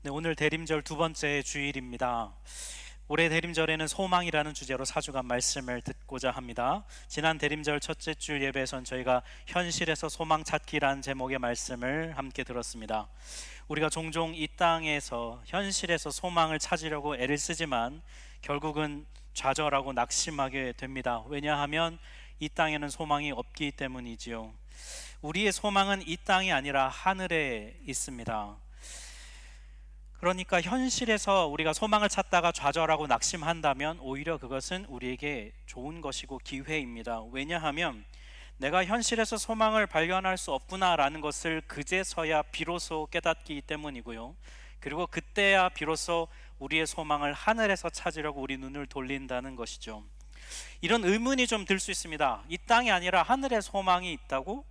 네, 오늘 대림절 두 번째 주일입니다. 올해 대림절에는 소망이라는 주제로 사주간 말씀을 듣고자 합니다. 지난 대림절 첫째 주 예배에선 저희가 현실에서 소망 찾기라는 제목의 말씀을 함께 들었습니다. 우리가 종종 이 땅에서 현실에서 소망을 찾으려고 애를 쓰지만 결국은 좌절하고 낙심하게 됩니다. 왜냐하면 이 땅에는 소망이 없기 때문이지요. 우리의 소망은 이 땅이 아니라 하늘에 있습니다. 그러니까 현실에서 우리가 소망을 찾다가 좌절하고 낙심한다면 오히려 그것은 우리에게 좋은 것이고 기회입니다. 왜냐하면 내가 현실에서 소망을 발견할 수 없구나라는 것을 그제서야 비로소 깨닫기 때문이고요. 그리고 그때야 비로소 우리의 소망을 하늘에서 찾으려고 우리 눈을 돌린다는 것이죠. 이런 의문이 좀 들 수 있습니다. 이 땅이 아니라 하늘에 소망이 있다고?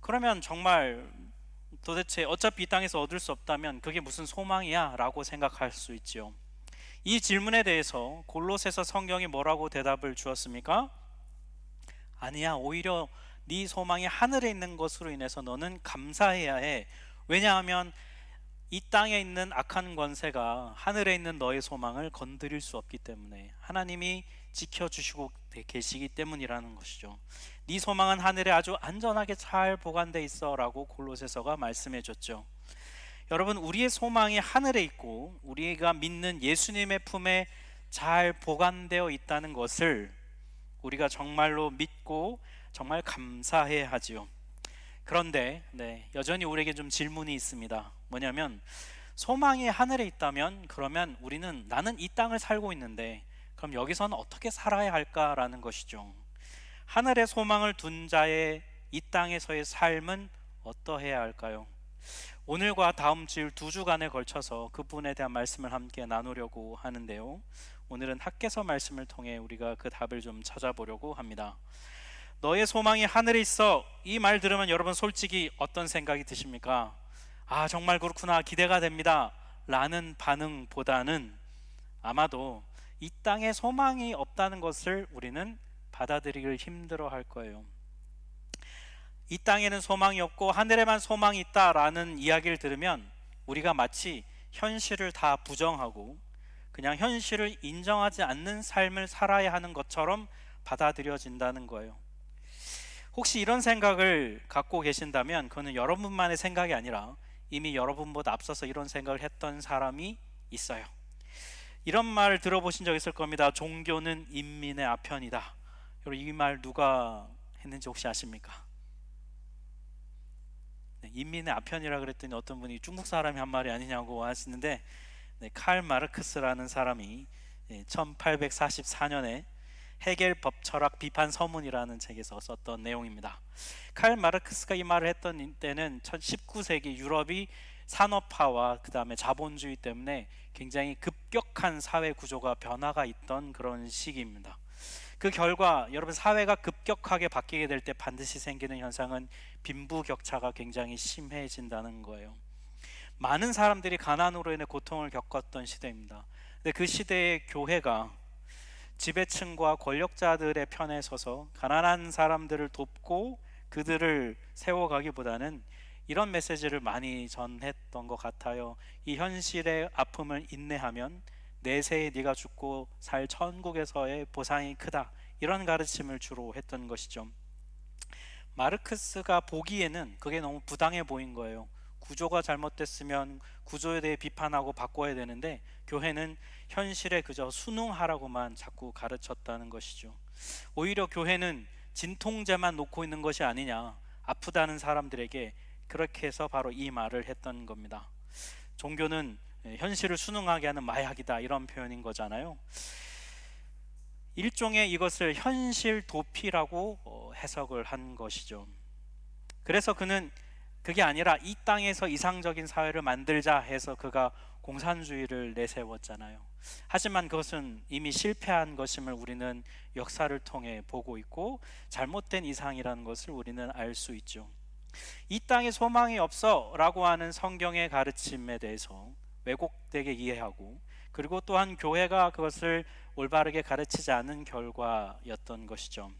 그러면 정말 도대체 어차피 이 땅에서 얻을 수 없다면 그게 무슨 소망이야? 라고 생각할 수 있죠. 이 질문에 대해서 골로새서 성경이 뭐라고 대답을 주었습니까? 아니야, 오히려 네 소망이 하늘에 있는 것으로 인해서 너는 감사해야 해. 왜냐하면 이 땅에 있는 악한 권세가 하늘에 있는 너의 소망을 건드릴 수 없기 때문에, 하나님이 지켜주시고 계시기 때문이라는 것이죠. 네 소망은 하늘에 아주 안전하게 잘 보관돼 있어 라고 골로새서가 말씀해 줬죠. 여러분, 우리의 소망이 하늘에 있고 우리가 믿는 예수님의 품에 잘 보관되어 있다는 것을 우리가 정말로 믿고 정말 감사해야 하지요. 그런데 여전히 우리에게 좀 질문이 있습니다. 뭐냐면, 소망이 하늘에 있다면 그러면 우리는, 나는 이 땅을 살고 있는데 그럼 여기서는 어떻게 살아야 할까라는 것이죠. 하늘에 소망을 둔 자의 이 땅에서의 삶은 어떠해야 할까요? 오늘과 다음 주일 두 주간에 걸쳐서 그 부분에 대한 말씀을 함께 나누려고 하는데요, 오늘은 학개서 말씀을 통해 우리가 그 답을 좀 찾아보려고 합니다. 너의 소망이 하늘에 있어, 이 말 들으면 여러분 솔직히 어떤 생각이 드십니까? 아, 정말 그렇구나, 기대가 됩니다 라는 반응보다는 아마도 이 땅에 소망이 없다는 것을 우리는 받아들이기를 힘들어 할 거예요. 이 땅에는 소망이 없고 하늘에만 소망이 있다라는 이야기를 들으면 우리가 마치 현실을 다 부정하고 그냥 현실을 인정하지 않는 삶을 살아야 하는 것처럼 받아들여진다는 거예요. 혹시 이런 생각을 갖고 계신다면 그거는 여러분만의 생각이 아니라 이미 여러분보다 앞서서 이런 생각을 했던 사람이 있어요. 이런 말을 들어보신 적 있을 겁니다. 종교는 인민의 아편이다. 여러분, 이 말 누가 했는지 혹시 아십니까? 인민의 아편이라 그랬더니 어떤 분이 중국 사람이 한 말이 아니냐고 하시는데, 칼 마르크스라는 사람이 1844년에 헤겔 법철학 비판 서문이라는 책에서 썼던 내용입니다. 칼 마르크스가 이 말을 했던 때는 19세기 유럽이 산업화와 그 다음에 자본주의 때문에 굉장히 급격한 사회 구조가 변화가 있던 그런 시기입니다. 그 결과 여러분, 사회가 급격하게 바뀌게 될 때 반드시 생기는 현상은 빈부격차가 굉장히 심해진다는 거예요. 많은 사람들이 가난으로 인해 고통을 겪었던 시대입니다. 근데 그 시대의 교회가 지배층과 권력자들의 편에 서서 가난한 사람들을 돕고 그들을 세워가기보다는 이런 메시지를 많이 전했던 것 같아요. 이 현실의 아픔을 인내하면 내세에 네가 죽고 살 천국에서의 보상이 크다, 이런 가르침을 주로 했던 것이죠. 마르크스가 보기에는 그게 너무 부당해 보인 거예요. 구조가 잘못됐으면 구조에 대해 비판하고 바꿔야 되는데 교회는 현실에 그저 순응하라고만 자꾸 가르쳤다는 것이죠. 오히려 교회는 진통제만 놓고 있는 것이 아니냐, 아프다는 사람들에게 그렇게 해서 바로 이 말을 했던 겁니다. 종교는 현실을 순응하게 하는 마약이다, 이런 표현인 거잖아요. 일종의 이것을 현실 도피라고 해석을 한 것이죠. 그래서 그는 그게 아니라 이 땅에서 이상적인 사회를 만들자 해서 그가 공산주의를 내세웠잖아요. 하지만 그것은 이미 실패한 것임을 우리는 역사를 통해 보고 있고 잘못된 이상이라는 것을 우리는 알 수 있죠. 이 땅에 소망이 없어 라고 하는 성경의 가르침에 대해서 왜곡되게 이해하고, 그리고 또한 교회가 그것을 올바르게 가르치지 않은 결과였던 것이죠.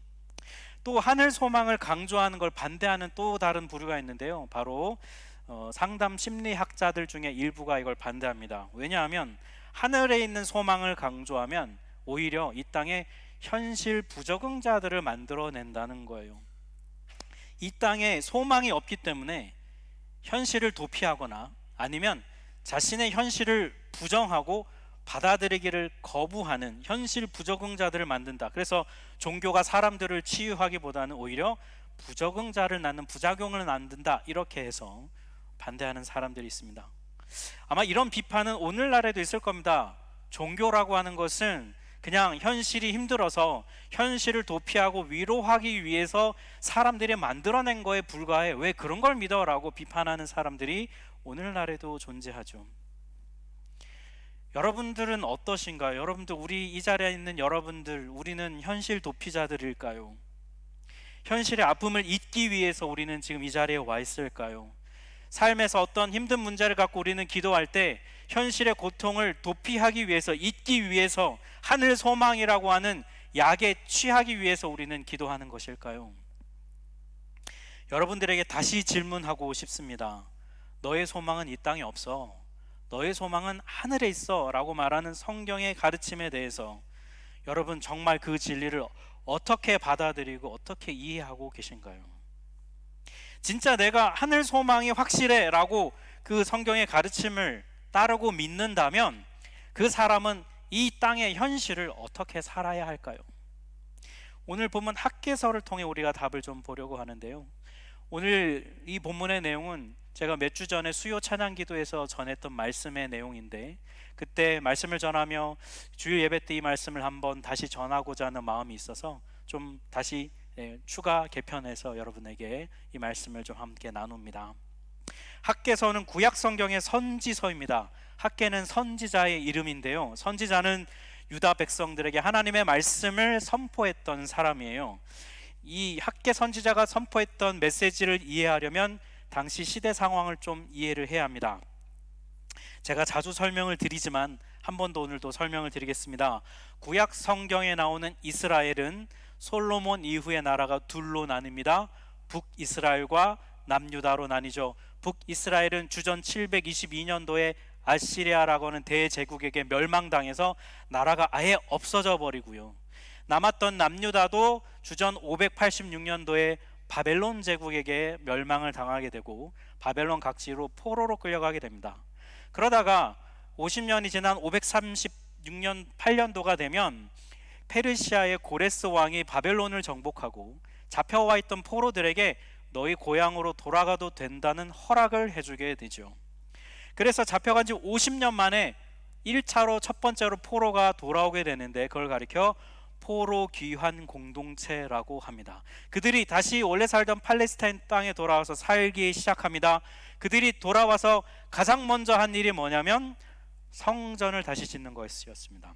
또 하늘 소망을 강조하는 걸 반대하는 또 다른 부류가 있는데요, 바로 상담 심리학자들 중에 일부가 이걸 반대합니다. 왜냐하면 하늘에 있는 소망을 강조하면 오히려 이 땅에 현실 부적응자들을 만들어낸다는 거예요. 이 땅에 소망이 없기 때문에 현실을 도피하거나 아니면 자신의 현실을 부정하고 받아들이기를 거부하는 현실 부적응자들을 만든다. 그래서 종교가 사람들을 치유하기보다는 오히려 부적응자를 낳는 부작용을 만든다, 이렇게 해서 반대하는 사람들이 있습니다. 아마 이런 비판은 오늘날에도 있을 겁니다. 종교라고 하는 것은 그냥 현실이 힘들어서 현실을 도피하고 위로하기 위해서 사람들이 만들어낸 거에 불과해, 왜 그런 걸 믿어? 라고 비판하는 사람들이 오늘날에도 존재하죠. 여러분들은 어떠신가요? 여러분들, 우리 이 자리에 있는 여러분들, 우리는 현실 도피자들일까요? 현실의 아픔을 잊기 위해서 우리는 지금 이 자리에 와 있을까요? 삶에서 어떤 힘든 문제를 갖고 우리는 기도할 때 현실의 고통을 도피하기 위해서, 잊기 위해서 하늘 소망이라고 하는 약에 취하기 위해서 우리는 기도하는 것일까요? 여러분들에게 다시 질문하고 싶습니다. 너의 소망은 이 땅에 없어, 너의 소망은 하늘에 있어 라고 말하는 성경의 가르침에 대해서 여러분 정말 그 진리를 어떻게 받아들이고 어떻게 이해하고 계신가요? 진짜 내가 하늘 소망이 확실해 라고 그 성경의 가르침을 따르고 믿는다면 그 사람은 이 땅의 현실을 어떻게 살아야 할까요? 오늘 본문 학개서를 통해 우리가 답을 좀 보려고 하는데요, 오늘 이 본문의 내용은 제가 몇 주 전에 수요 찬양 기도에서 전했던 말씀의 내용인데, 그때 말씀을 전하며 주일 예배 때 이 말씀을 한번 다시 전하고자 하는 마음이 있어서 좀 다시 추가 개편해서 여러분에게 이 말씀을 좀 함께 나눕니다. 학개서는 구약 성경의 선지서입니다. 학개는 선지자의 이름인데요, 선지자는 유다 백성들에게 하나님의 말씀을 선포했던 사람이에요. 이 학개 선지자가 선포했던 메시지를 이해하려면 당시 시대 상황을 좀 이해를 해야 합니다. 제가 자주 설명을 드리지만 한 번 더 오늘도 설명을 드리겠습니다. 구약 성경에 나오는 이스라엘은 솔로몬 이후의 나라가 둘로 나뉩니다. 북이스라엘과 남유다로 나뉘죠. 북이스라엘은 주전 722년도에 아시리아라고 하는 대제국에게 멸망당해서 나라가 아예 없어져 버리고요, 남았던 남유다도 주전 586년도에 바벨론 제국에게 멸망을 당하게 되고 바벨론 각지로 포로로 끌려가게 됩니다. 그러다가 50년이 지난 536년 8년도가 되면 페르시아의 고레스 왕이 바벨론을 정복하고 잡혀와 있던 포로들에게 너희 고향으로 돌아가도 된다는 허락을 해주게 되죠. 그래서 잡혀간 지 50년 만에 1차로 첫 번째로 포로가 돌아오게 되는데, 그걸 가리켜 포로 귀환 공동체라고 합니다. 그들이 다시 원래 살던 팔레스타인 땅에 돌아와서 살기 시작합니다. 그들이 돌아와서 가장 먼저 한 일이 뭐냐면 성전을 다시 짓는 것이었습니다.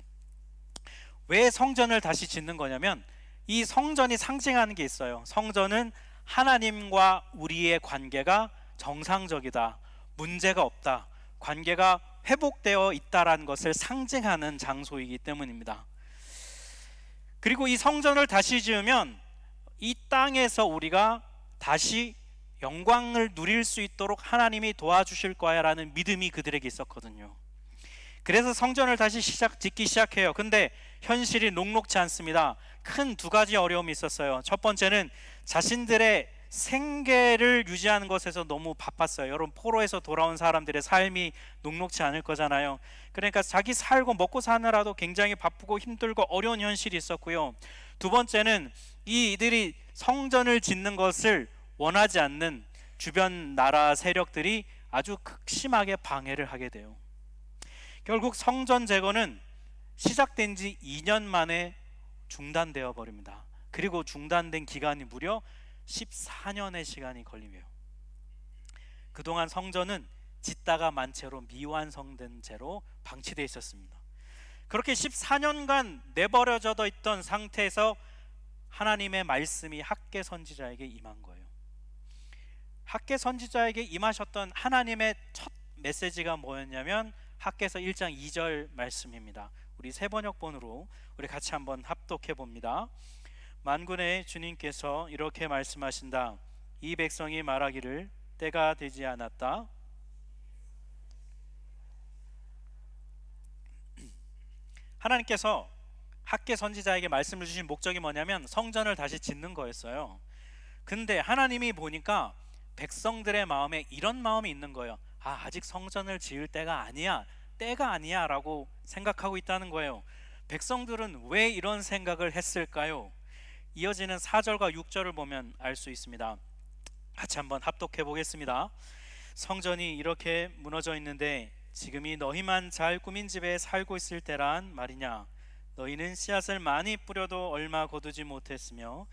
왜 성전을 다시 짓는 거냐면 이 성전이 상징하는 게 있어요. 성전은 하나님과 우리의 관계가 정상적이다, 문제가 없다, 관계가 회복되어 있다라는 것을 상징하는 장소이기 때문입니다. 그리고 이 성전을 다시 지으면 이 땅에서 우리가 다시 영광을 누릴 수 있도록 하나님이 도와주실 거야 라는 믿음이 그들에게 있었거든요. 그래서 성전을 다시 짓기 시작해요. 근데 현실이 녹록지 않습니다. 큰 두 가지 어려움이 있었어요. 첫 번째는 자신들의 생계를 유지하는 것에서 너무 바빴어요. 여러분, 포로에서 돌아온 사람들의 삶이 녹록지 않을 거잖아요. 그러니까 자기 살고 먹고 사느라도 굉장히 바쁘고 힘들고 어려운 현실이 있었고요. 두 번째는 이들이 성전을 짓는 것을 원하지 않는 주변 나라 세력들이 아주 극심하게 방해를 하게 돼요. 결국 성전 재건은 시작된 지 2년 만에 중단되어 버립니다. 그리고 중단된 기간이 무려 14년의 시간이 걸리며, 그동안 성전은 짓다가 만 채로 미완성된 채로 방치되어 있었습니다. 그렇게 14년간 내버려져 있던 상태에서 하나님의 말씀이 학개 선지자에게 임한 거예요. 학개 선지자에게 임하셨던 하나님의 첫 메시지가 뭐였냐면 학개서 1장 2절 말씀입니다. 우리 세 번역본으로 우리 같이 한번 합독해 봅니다. 만군의 주님께서 이렇게 말씀하신다. 이 백성이 말하기를 때가 되지 않았다. 하나님께서 학개 선지자에게 말씀을 주신 목적이 뭐냐면 성전을 다시 짓는 거였어요. 근데 하나님이 보니까 백성들의 마음에 이런 마음이 있는 거예요. 아직 성전을 지을 때가 아니야 라고 생각하고 있다는 거예요. 백성들은 왜 이런 생각을 했을까요? 이어지는 4절과 6절을 보면 알 수 있습니다. 같이 한번 합독해 보겠습니다. 성전이 이렇게 무너져 있는데 지금이 너희만 잘 꾸민 집에 살고 있을 때란 말이냐? 너희는 씨앗을 많이 뿌려도 얼마 거두지 못했으며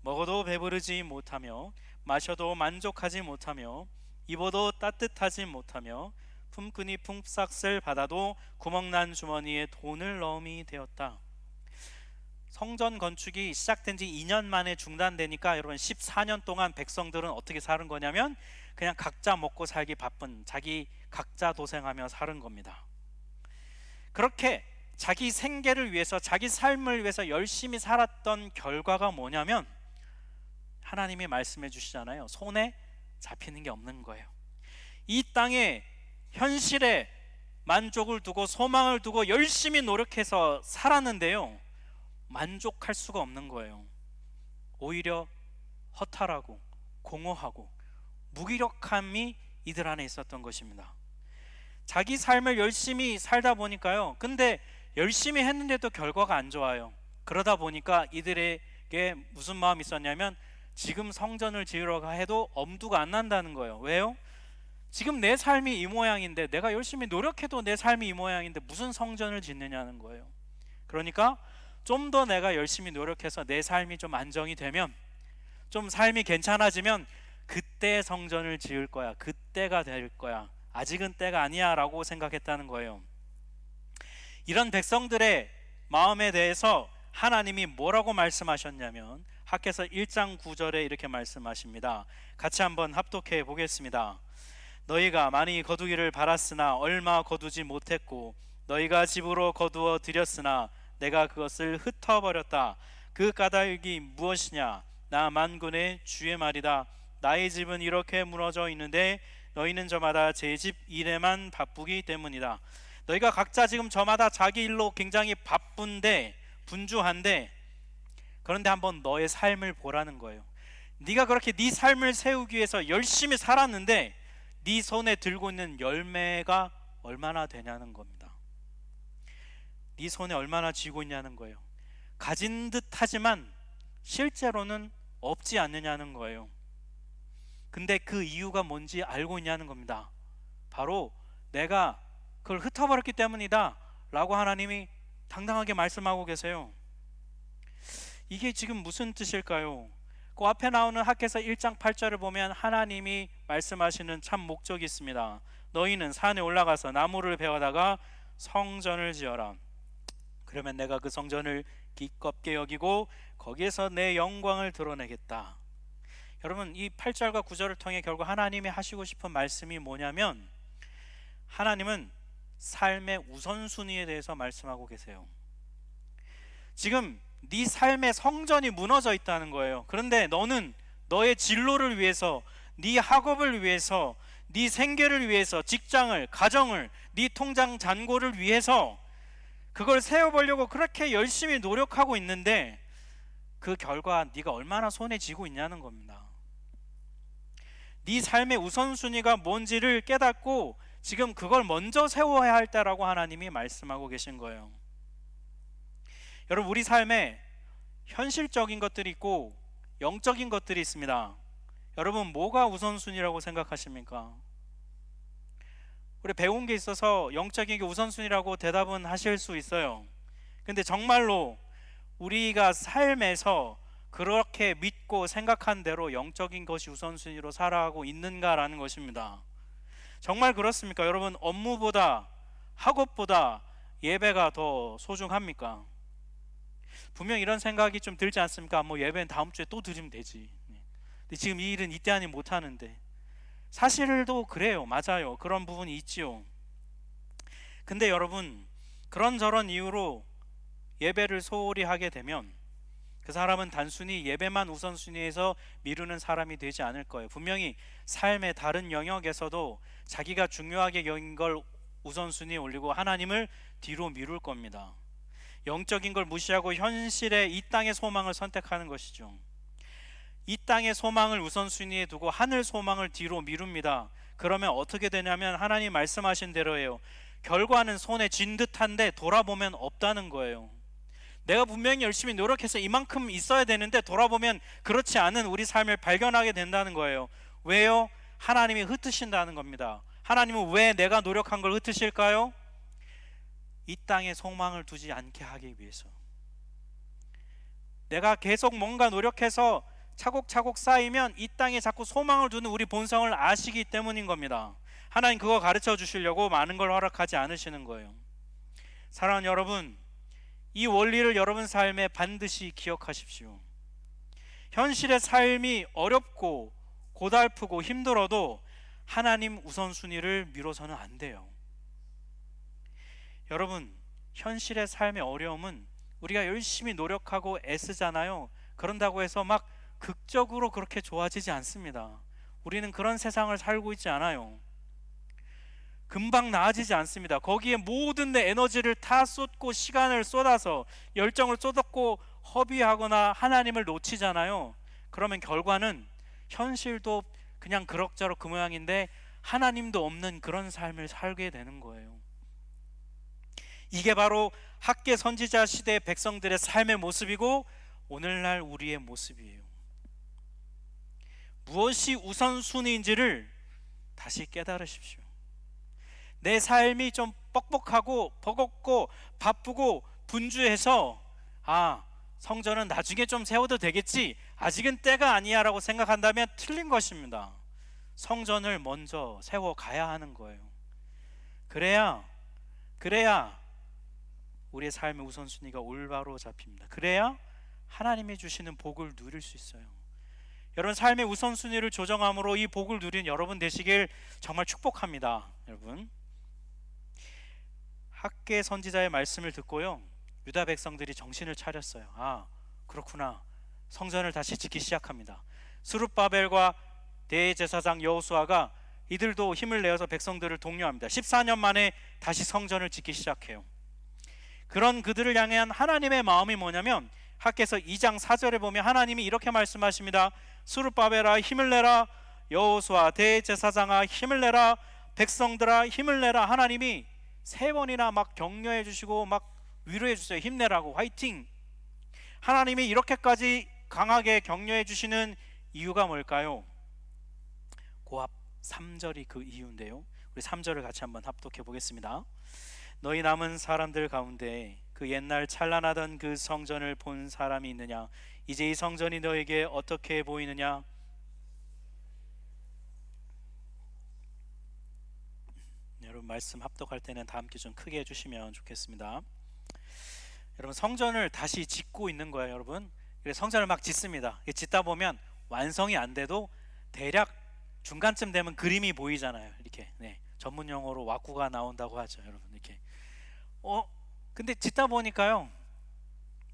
먹어도 배부르지 못하며 마셔도 만족하지 못하며 입어도 따뜻하지 못하며 품꾼이 품삯을 받아도 구멍난 주머니에 돈을 넣음이 되었다. 성전 건축이 시작된 지 2년 만에 중단되니까 여러분 14년 동안 백성들은 어떻게 사는 거냐면 그냥 각자 먹고 살기 바쁜 자기 각자 도생하며 사는 겁니다. 그렇게 자기 생계를 위해서 자기 삶을 위해서 열심히 살았던 결과가 뭐냐면 하나님이 말씀해 주시잖아요. 손에 잡히는 게 없는 거예요. 이 땅에 현실에 만족을 두고 소망을 두고 열심히 노력해서 살았는데요, 만족할 수가 없는 거예요. 오히려 허탈하고 공허하고 무기력함이 이들 안에 있었던 것입니다. 자기 삶을 열심히 살다 보니까요, 근데 열심히 했는데도 결과가 안 좋아요. 그러다 보니까 이들에게 무슨 마음이 있었냐면 지금 성전을 지으러 해도 엄두가 안 난다는 거예요. 왜요? 지금 내 삶이 이 모양인데, 내가 열심히 노력해도 내 삶이 이 모양인데 무슨 성전을 짓느냐는 거예요. 그러니까 좀 더 내가 열심히 노력해서 내 삶이 좀 안정이 되면, 좀 삶이 괜찮아지면 그때 성전을 지을 거야, 그때가 될 거야, 아직은 때가 아니야 라고 생각했다는 거예요. 이런 백성들의 마음에 대해서 하나님이 뭐라고 말씀하셨냐면 학개서 1장 9절에 이렇게 말씀하십니다. 같이 한번 합독해 보겠습니다. 너희가 많이 거두기를 바랐으나 얼마 거두지 못했고 너희가 집으로 거두어 들였으나 내가 그것을 흩어버렸다. 그 까닭이 무엇이냐? 나 만군의 주의 말이다. 나의 집은 이렇게 무너져 있는데 너희는 저마다 제 집 일에만 바쁘기 때문이다. 너희가 각자 지금 저마다 자기 일로 굉장히 바쁜데 분주한데, 그런데 한번 너의 삶을 보라는 거예요. 네가 그렇게 네 삶을 세우기 위해서 열심히 살았는데 네 손에 들고 있는 열매가 얼마나 되냐는 겁니다. 네 손에 얼마나 쥐고 있냐는 거예요. 가진 듯 하지만 실제로는 없지 않느냐는 거예요. 근데 그 이유가 뭔지 알고 있냐는 겁니다. 바로 내가 그걸 흩어버렸기 때문이다 라고 하나님이 당당하게 말씀하고 계세요. 이게 지금 무슨 뜻일까요? 그 앞에 나오는 학개서 1장 8절을 보면 하나님이 말씀하시는 참 목적이 있습니다. 너희는 산에 올라가서 나무를 베어다가 성전을 지어라. 그러면 내가 그 성전을 기껍게 여기고 거기에서 내 영광을 드러내겠다. 여러분, 이 8절과 9절을 통해 결국 하나님이 하시고 싶은 말씀이 뭐냐면, 하나님은 삶의 우선순위에 대해서 말씀하고 계세요. 지금 네 삶의 성전이 무너져 있다는 거예요. 그런데 너는 너의 진로를 위해서, 네 학업을 위해서, 네 생계를 위해서, 직장을, 가정을, 네 통장 잔고를 위해서 그걸 세워보려고 그렇게 열심히 노력하고 있는데 그 결과 네가 얼마나 손에 쥐고 있냐는 겁니다. 네 삶의 우선순위가 뭔지를 깨닫고 지금 그걸 먼저 세워야 할 때라고 하나님이 말씀하고 계신 거예요. 여러분, 우리 삶에 현실적인 것들이 있고 영적인 것들이 있습니다. 여러분, 뭐가 우선순위라고 생각하십니까? 우리 배운 게 있어서 영적인 게 우선순위라고 대답은 하실 수 있어요. 근데 정말로 우리가 삶에서 그렇게 믿고 생각한 대로 영적인 것이 우선순위로 살아가고 있는가라는 것입니다. 정말 그렇습니까? 여러분, 업무보다, 학업보다 예배가 더 소중합니까? 분명 이런 생각이 좀 들지 않습니까? 뭐 예배는 다음 주에 또 드리면 되지. 근데 지금 이 일은 이때 아니면 못 하는데. 사실도 그래요. 맞아요. 그런 부분이 있지요. 근데 여러분, 그런저런 이유로 예배를 소홀히 하게 되면 그 사람은 단순히 예배만 우선순위에서 미루는 사람이 되지 않을 거예요. 분명히 삶의 다른 영역에서도 자기가 중요하게 여긴 걸 우선순위에 올리고 하나님을 뒤로 미룰 겁니다. 영적인 걸 무시하고 현실의 이 땅의 소망을 선택하는 것이죠. 이 땅의 소망을 우선순위에 두고 하늘 소망을 뒤로 미룹니다. 그러면 어떻게 되냐면 하나님 말씀하신 대로예요. 결과는 손에 쥔 듯한데 돌아보면 없다는 거예요. 내가 분명히 열심히 노력해서 이만큼 있어야 되는데 돌아보면 그렇지 않은 우리 삶을 발견하게 된다는 거예요. 왜요? 하나님이 흩으신다는 겁니다. 하나님은 왜 내가 노력한 걸 흩으실까요? 이 땅에 소망을 두지 않게 하기 위해서. 내가 계속 뭔가 노력해서 차곡차곡 쌓이면 이 땅에 자꾸 소망을 두는 우리 본성을 아시기 때문인 겁니다. 하나님 그거 가르쳐 주시려고 많은 걸 허락하지 않으시는 거예요. 사랑하는 여러분, 이 원리를 여러분 삶에 반드시 기억하십시오. 현실의 삶이 어렵고 고달프고 힘들어도 하나님 우선순위를 미뤄서는 안 돼요. 여러분, 현실의 삶의 어려움은 우리가 열심히 노력하고 애쓰잖아요. 그런다고 해서 막 극적으로 그렇게 좋아지지 않습니다. 우리는 그런 세상을 살고 있지 않아요. 금방 나아지지 않습니다. 거기에 모든 내 에너지를 다 쏟고 시간을 쏟아서 열정을 쏟았고 허비하거나 하나님을 놓치잖아요. 그러면 결과는 현실도 그냥 그럭저럭 그 모양인데 하나님도 없는 그런 삶을 살게 되는 거예요. 이게 바로 학계 선지자 시대의 백성들의 삶의 모습이고 오늘날 우리의 모습이에요. 무엇이 우선순위인지를 다시 깨달으십시오. 내 삶이 좀 뻑뻑하고 버겁고 바쁘고 분주해서 성전은 나중에 좀 세워도 되겠지, 아직은 때가 아니야 라고 생각한다면 틀린 것입니다. 성전을 먼저 세워가야 하는 거예요. 그래야 우리의 삶의 우선순위가 올바로 잡힙니다. 그래야 하나님이 주시는 복을 누릴 수 있어요. 여러분, 삶의 우선순위를 조정함으로 이 복을 누린 여러분 되시길 정말 축복합니다. 여러분, 학계 선지자의 말씀을 듣고요, 유다 백성들이 정신을 차렸어요. 그렇구나. 성전을 다시 짓기 시작합니다. 스룹바벨과 대제사장 여호수아가 이들도 힘을 내어서 백성들을 독려합니다. 14년 만에 다시 성전을 짓기 시작해요. 그런 그들을 향한 하나님의 마음이 뭐냐면 학개서 2장 4절에 보면 하나님이 이렇게 말씀하십니다. 스룹바벨아 힘을 내라, 여호수아 대제사장아 힘을 내라, 백성들아 힘을 내라. 하나님이 3번이나 막 격려해 주시고 막 위로해 주세요. 힘내라고, 화이팅. 하나님이 이렇게까지 강하게 격려해 주시는 이유가 뭘까요? 고합 3절이 그 이유인데요, 우리 3절을 같이 한번 합독해 보겠습니다. 너희 남은 사람들 가운데 그 옛날 찬란하던 그 성전을 본 사람이 있느냐? 이제 이 성전이 너에게 어떻게 보이느냐? 여러분, 말씀 합독할 때는 다 함께 좀 크게 해주시면 좋겠습니다. 여러분, 성전을 다시 짓고 있는 거예요. 여러분, 성전을 막 짓습니다. 짓다 보면 완성이 안 돼도 대략 중간쯤 되면 그림이 보이잖아요. 이렇게 전문 용어로 왁구가 나온다고 하죠. 여러분, 이렇게 근데 짓다 보니까요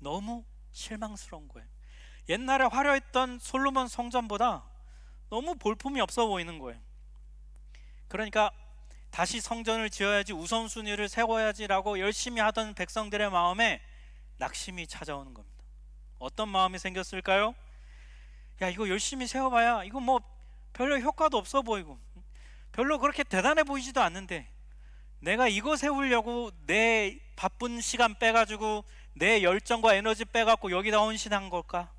너무 실망스러운 거예요. 옛날에 화려했던 솔로몬 성전보다 너무 볼품이 없어 보이는 거예요. 그러니까 다시 성전을 지어야지, 우선순위를 세워야지라고 열심히 하던 백성들의 마음에 낙심이 찾아오는 겁니다. 어떤 마음이 생겼을까요? 야, 이거 열심히 세워봐야 이거 뭐 별로 효과도 없어 보이고 별로 그렇게 대단해 보이지도 않는데 내가 이거 세우려고 내 바쁜 시간 빼가지고 내 열정과 에너지 빼갖고 여기다 헌신한 걸까?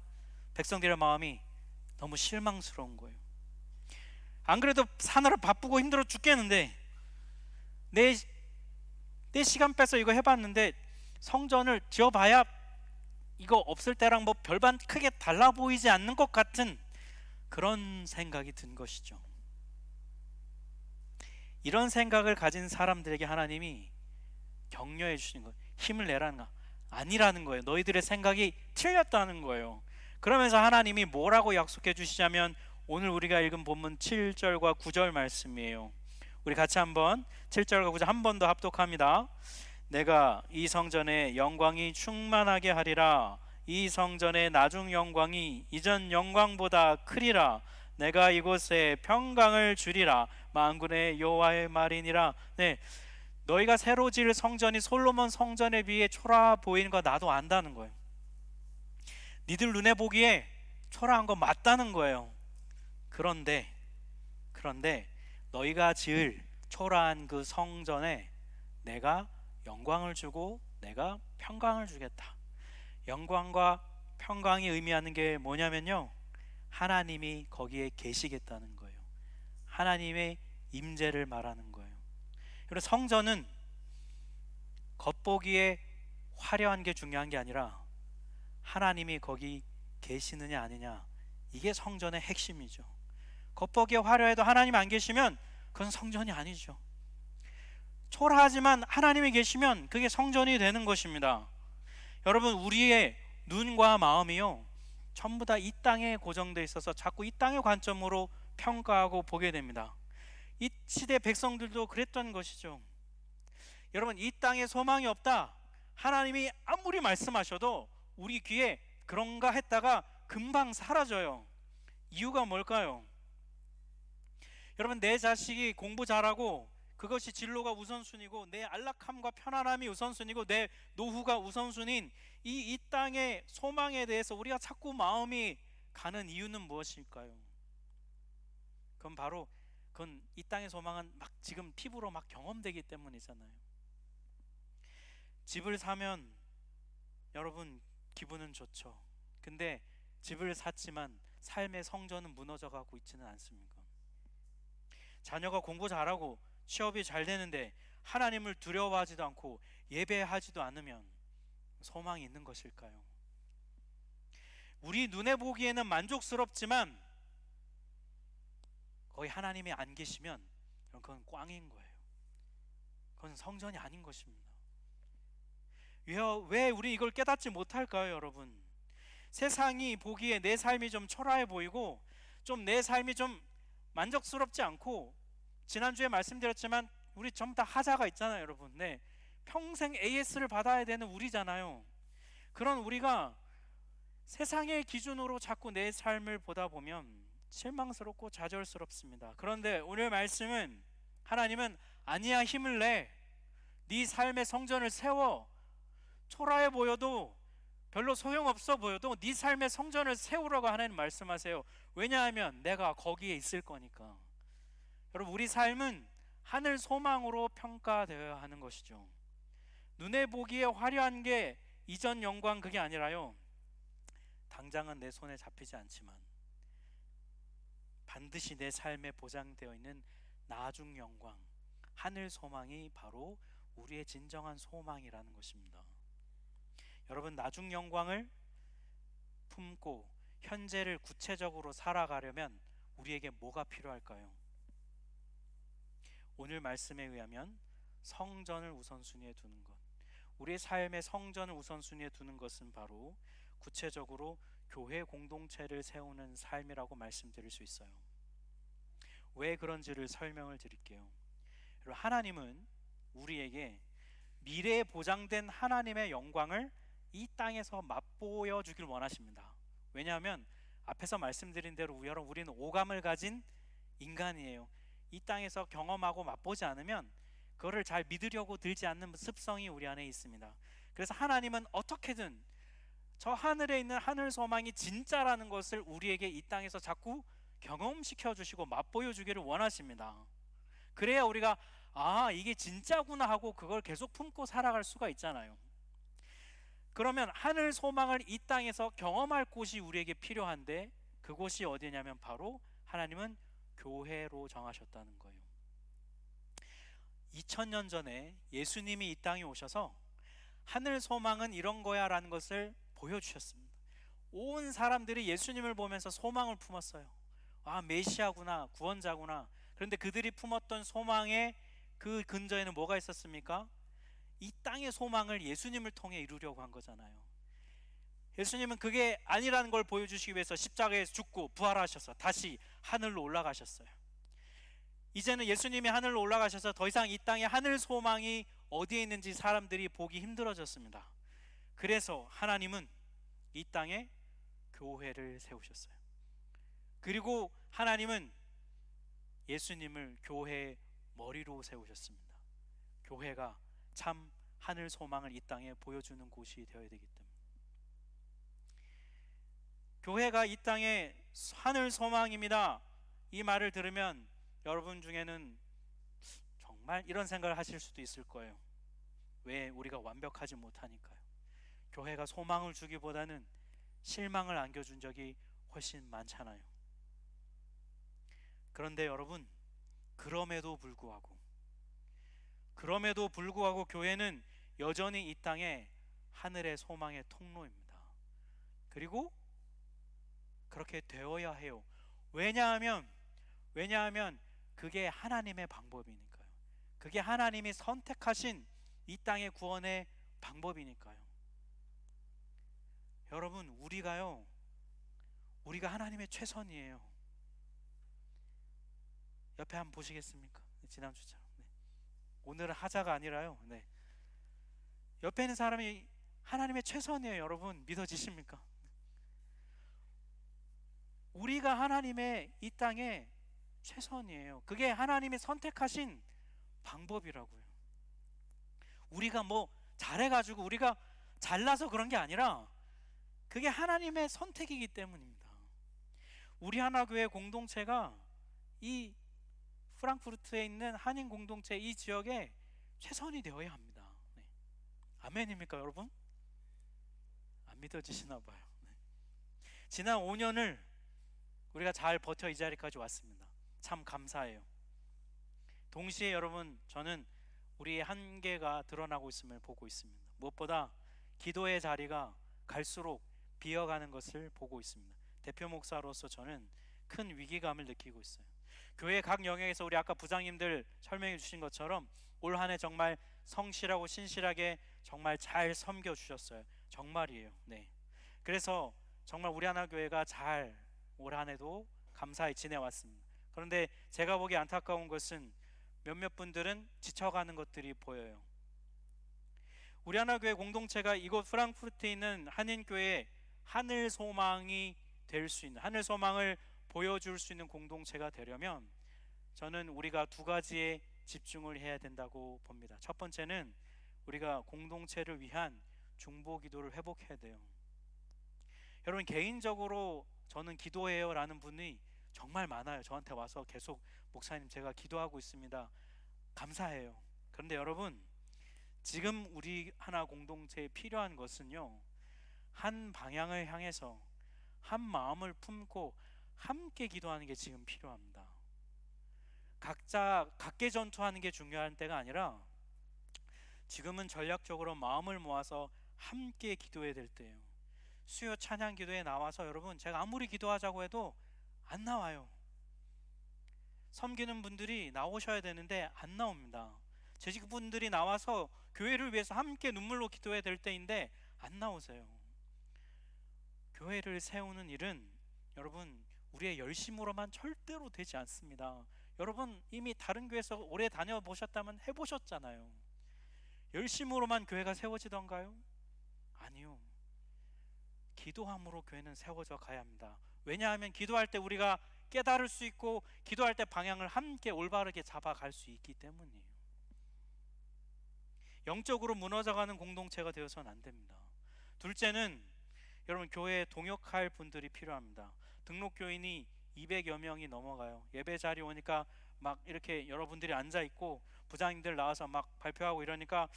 백성들의 마음이 너무 실망스러운 거예요. 안 그래도 사느라 바쁘고 힘들어 죽겠는데 내 시간 빼서 이거 해봤는데 성전을 지어봐야 이거 없을 때랑 뭐 별반 크게 달라 보이지 않는 것 같은 그런 생각이 든 것이죠. 이런 생각을 가진 사람들에게 하나님이 격려해 주시는 거예요. 힘을 내라는 거 아니라는 거예요. 너희들의 생각이 틀렸다는 거예요. 그러면서 하나님이 뭐라고 약속해 주시냐면 오늘 우리가 읽은 본문 7절과 9절 말씀이에요. 우리 같이 한번 7절과 9절 한 번 더 합독합니다. 내가 이 성전에 영광이 충만하게 하리라. 이 성전의 나중 영광이 이전 영광보다 크리라. 내가 이곳에 평강을 주리라. 만군의 여호와의 말이니라. 네, 너희가 새로 지을 성전이 솔로몬 성전에 비해 초라해 보이는 거 나도 안다는 거예요. 니들 눈에 보기에 초라한 거 맞다는 거예요. 그런데 너희가 지을 초라한 그 성전에 내가 영광을 주고 내가 평강을 주겠다. 영광과 평강이 의미하는 게 뭐냐면요, 하나님이 거기에 계시겠다는 거예요. 하나님의 임재를 말하는 거예요. 그리고 성전은 겉보기에 화려한 게 중요한 게 아니라 하나님이 거기 계시느냐 아니냐, 이게 성전의 핵심이죠. 겉보기에 화려해도 하나님 안 계시면 그건 성전이 아니죠. 초라하지만 하나님이 계시면 그게 성전이 되는 것입니다. 여러분, 우리의 눈과 마음이요, 전부 다 이 땅에 고정되어 있어서 자꾸 이 땅의 관점으로 평가하고 보게 됩니다. 이 시대 백성들도 그랬던 것이죠. 여러분, 이 땅에 소망이 없다, 하나님이 아무리 말씀하셔도 우리 귀에 그런가 했다가 금방 사라져요. 이유가 뭘까요? 여러분, 내 자식이 공부 잘하고 그것이 진로가 우선순위고 내 안락함과 편안함이 우선순위고 내 노후가 우선순위인 이 땅의 소망에 대해서 우리가 자꾸 마음이 가는 이유는 무엇일까요? 그건 이 땅의 소망은 막 지금 피부로 막 경험되기 때문이잖아요. 집을 사면 여러분 기분은 좋죠. 근데 집을 샀지만 삶의 성전은 무너져 가고 있지는 않습니까? 자녀가 공부 잘하고 취업이 잘 되는데 하나님을 두려워하지도 않고 예배하지도 않으면 소망이 있는 것일까요? 우리 눈에 보기에는 만족스럽지만 거기 하나님이 안 계시면 그건 꽝인 거예요. 그건 성전이 아닌 것입니다. 왜 우리 이걸 깨닫지 못할까요, 여러분? 세상이 보기에 내 삶이 좀 초라해 보이고 좀 내 삶이 좀 만족스럽지 않고, 지난주에 말씀드렸지만 우리 전부 다 하자가 있잖아요, 여러분. 네, 평생 AS를 받아야 되는 우리잖아요. 그런 우리가 세상의 기준으로 자꾸 내 삶을 보다 보면 실망스럽고 좌절스럽습니다. 그런데 오늘 말씀은, 하나님은 아니야, 힘을 내, 네 삶의 성전을 세워. 초라해 보여도 별로 소용없어 보여도 네 삶의 성전을 세우라고 하나님 말씀하세요. 왜냐하면 내가 거기에 있을 거니까. 여러분, 우리 삶은 하늘 소망으로 평가되어야 하는 것이죠. 눈에 보기에 화려한 게 이전 영광, 그게 아니라요, 당장은 내 손에 잡히지 않지만 반드시 내 삶에 보장되어 있는 나중 영광, 하늘 소망이 바로 우리의 진정한 소망이라는 것입니다. 여러분, 나중 영광을 품고 현재를 구체적으로 살아가려면 우리에게 뭐가 필요할까요? 오늘 말씀에 의하면 성전을 우선순위에 두는 것, 우리의 삶의 성전을 우선순위에 두는 것은 바로 구체적으로 교회 공동체를 세우는 삶이라고 말씀드릴 수 있어요. 왜 그런지를 설명을 드릴게요. 하나님은 우리에게 미래에 보장된 하나님의 영광을 이 땅에서 맛보여 주길 원하십니다. 왜냐하면 앞에서 말씀드린 대로 여러분, 우리는 오감을 가진 인간이에요. 이 땅에서 경험하고 맛보지 않으면 그거를 잘 믿으려고 들지 않는 습성이 우리 안에 있습니다. 그래서 하나님은 어떻게든 저 하늘에 있는 하늘 소망이 진짜라는 것을 우리에게 이 땅에서 자꾸 경험시켜 주시고 맛보여 주기를 원하십니다. 그래야 우리가 이게 진짜구나 하고 그걸 계속 품고 살아갈 수가 있잖아요. 그러면 하늘 소망을 이 땅에서 경험할 곳이 우리에게 필요한데, 그곳이 어디냐면 바로 하나님은 교회로 정하셨다는 거예요. 2000년 전에 예수님이 이 땅에 오셔서 하늘 소망은 이런 거야 라는 것을 보여주셨습니다. 온 사람들이 예수님을 보면서 소망을 품었어요. 메시아구나, 구원자구나. 그런데 그들이 품었던 소망의 그 근저에는 뭐가 있었습니까? 이 땅의 소망을 예수님을 통해 이루려고 한 거잖아요. 예수님은 그게 아니라는 걸 보여주시기 위해서 십자가에서 죽고 부활하셔서 다시 하늘로 올라가셨어요. 이제는 예수님이 하늘로 올라가셔서 더 이상 이 땅에 하늘 소망이 어디에 있는지 사람들이 보기 힘들어졌습니다. 그래서 하나님은 이 땅에 교회를 세우셨어요. 그리고 하나님은 예수님을 교회의 머리로 세우셨습니다. 교회가 참 하늘 소망을 이 땅에 보여주는 곳이 되어야 되기 때문에, 교회가 이 땅에 하늘 소망입니다, 이 말을 들으면 여러분 중에는 정말 이런 생각을 하실 수도 있을 거예요. 왜? 우리가 완벽하지 못하니까요. 교회가 소망을 주기보다는 실망을 안겨준 적이 훨씬 많잖아요. 그런데 여러분, 그럼에도 불구하고 교회는 여전히 이 땅에 하늘의 소망의 통로입니다. 그리고 그렇게 되어야 해요. 왜냐하면 그게 하나님의 방법이니까요. 그게 하나님이 선택하신 이 땅의 구원의 방법이니까요. 여러분, 우리가 하나님의 최선이에요. 옆에 한번 보시겠습니까? 지난주처럼. 오늘은 하자가 아니라요. 옆에 있는 사람이 하나님의 최선이에요. 여러분, 믿어지십니까? 우리가 하나님의 이 땅에 최선이에요. 그게 하나님이 선택하신 방법이라고요. 우리가 뭐 잘해가지고 우리가 잘나서 그런 게 아니라 그게 하나님의 선택이기 때문입니다. 우리 하나교회 공동체가 이 프랑크푸르트에 있는 한인 공동체 이 지역에 최선이 되어야 합니다. 아멘입니까 여러분? 안 믿어지시나 봐요. 지난 5년을 우리가 잘 버텨 이 자리까지 왔습니다. 참 감사해요. 동시에 여러분, 저는 우리의 한계가 드러나고 있음을 보고 있습니다. 무엇보다 기도의 자리가 갈수록 비어가는 것을 보고 있습니다. 대표 목사로서 저는 큰 위기감을 느끼고 있어요. 교회 각 영역에서 우리 아까 부장님들 설명해 주신 것처럼 올 한 해 정말 성실하고 신실하게 정말 잘 섬겨 주셨어요. 정말이에요. 그래서 정말 우리 하나교회가 잘 올 한 해도 감사히 지내왔습니다. 그런데 제가 보기 안타까운 것은 몇몇 분들은 지쳐가는 것들이 보여요. 우리 하나교회 공동체가 이곳 프랑크푸르트에 있는 한인교회 하늘 소망이 될 수 있는, 하늘 소망을 보여줄 수 있는 공동체가 되려면 저는 우리가 두 가지에 집중을 해야 된다고 봅니다. 첫 번째는 우리가 공동체를 위한 중보 기도를 회복해야 돼요. 여러분, 개인적으로 저는 기도해요 라는 분이 정말 많아요. 저한테 와서 계속 목사님 제가 기도하고 있습니다. 감사해요. 그런데 여러분, 지금 우리 하나 공동체에 필요한 것은요, 한 방향을 향해서 한 마음을 품고 함께 기도하는 게 지금 필요합니다. 각자 각계 전투하는 게 중요한 때가 아니라 지금은 전략적으로 마음을 모아서 함께 기도해야 될 때예요. 수요 찬양 기도에 나와서 여러분, 제가 아무리 기도하자고 해도 안 나와요. 섬기는 분들이 나오셔야 되는데 안 나옵니다. 재직분들이 나와서 교회를 위해서 함께 눈물로 기도해야 될 때인데 안 나오세요. 교회를 세우는 일은 여러분, 우리의 열심으로만 절대로 되지 않습니다. 여러분, 이미 다른 교회에서 오래 다녀보셨다면 해보셨잖아요. 열심으로만 교회가 세워지던가요? 아니요. 기도함으로 교회는 세워져 가야 합니다. 왜냐하면 기도할 때 우리가 깨달을 수 있고, 기도할 때 방향을 함께 올바르게 잡아갈 수 있기 때문이에요. 영적으로 무너져가는 공동체가 되어서는 안 됩니다. 둘째는 여러분, 교회에 동역할 분들이 필요합니다. 등록교인이 200여 명이 넘어가요. 예배 자리 오니까 막 이렇게 여러분들이 앉아 있고 부장님들 나와서 막 발표하고 이러니까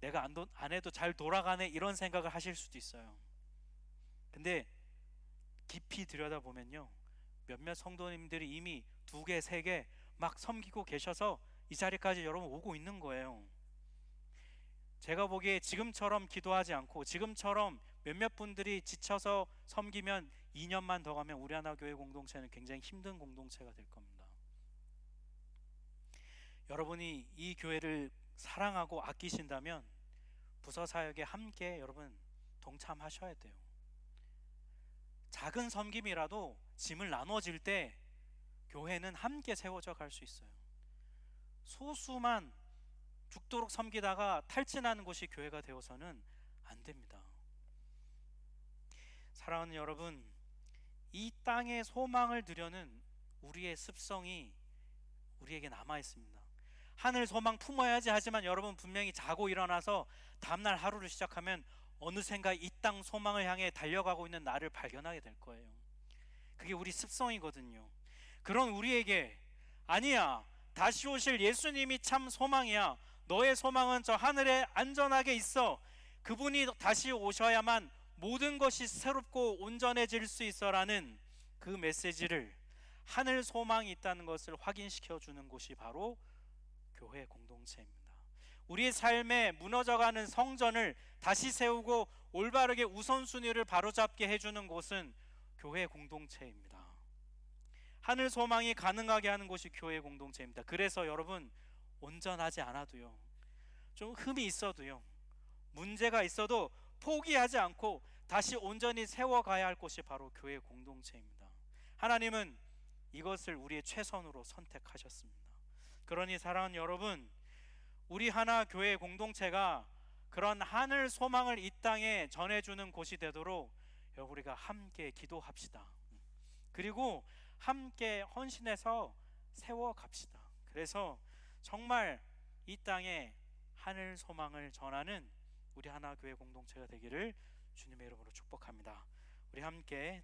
내가 안 해도 잘 돌아가네, 이런 생각을 하실 수도 있어요. 근데 깊이 들여다보면요, 몇몇 성도님들이 이미 2개, 3개 막 섬기고 계셔서 이 자리까지 여러분 오고 있는 거예요. 제가 보기에 지금처럼 기도하지 않고 지금처럼 몇몇 분들이 지쳐서 섬기면 2년만 더 가면 우리 하나교회 공동체는 굉장히 힘든 공동체가 될 겁니다. 여러분이 이 교회를 사랑하고 아끼신다면 부서 사역에 함께 여러분 동참하셔야 돼요. 작은 섬김이라도 짐을 나눠질 때 교회는 함께 세워져 갈 수 있어요. 소수만 죽도록 섬기다가 탈진하는 곳이 교회가 되어서는 안 됩니다. 사랑하는 여러분, 이 땅에 소망을 두려는 우리의 습성이 우리에게 남아 있습니다. 하늘 소망 품어야지 하지만 여러분 분명히 자고 일어나서 다음날 하루를 시작하면 어느샌가 이 땅 소망을 향해 달려가고 있는 나를 발견하게 될 거예요. 그게 우리 습성이거든요. 그런 우리에게 아니야, 다시 오실 예수님이 참 소망이야, 너의 소망은 저 하늘에 안전하게 있어, 그분이 다시 오셔야만 모든 것이 새롭고 온전해질 수 있어 라는 그 메시지를, 하늘 소망이 있다는 것을 확인시켜 주는 곳이 바로 교회 공동체입니다. 우리의 삶에 무너져가는 성전을 다시 세우고 올바르게 우선순위를 바로잡게 해주는 곳은 교회 공동체입니다. 하늘 소망이 가능하게 하는 곳이 교회 공동체입니다. 그래서 여러분, 온전하지 않아도요, 좀 흠이 있어도요, 문제가 있어도 포기하지 않고 다시 온전히 세워가야 할 곳이 바로 교회 공동체입니다. 하나님은 이것을 우리의 최선으로 선택하셨습니다. 그러니 사랑하는 여러분, 우리 하나 교회 공동체가 그런 하늘 소망을 이 땅에 전해주는 곳이 되도록 우리가 함께 기도합시다. 그리고 함께 헌신해서 세워갑시다. 그래서 정말 이 땅에 하늘 소망을 전하는 우리 하나 교회 공동체가 되기를 주님의 이름으로 축복합니다. 우리 함께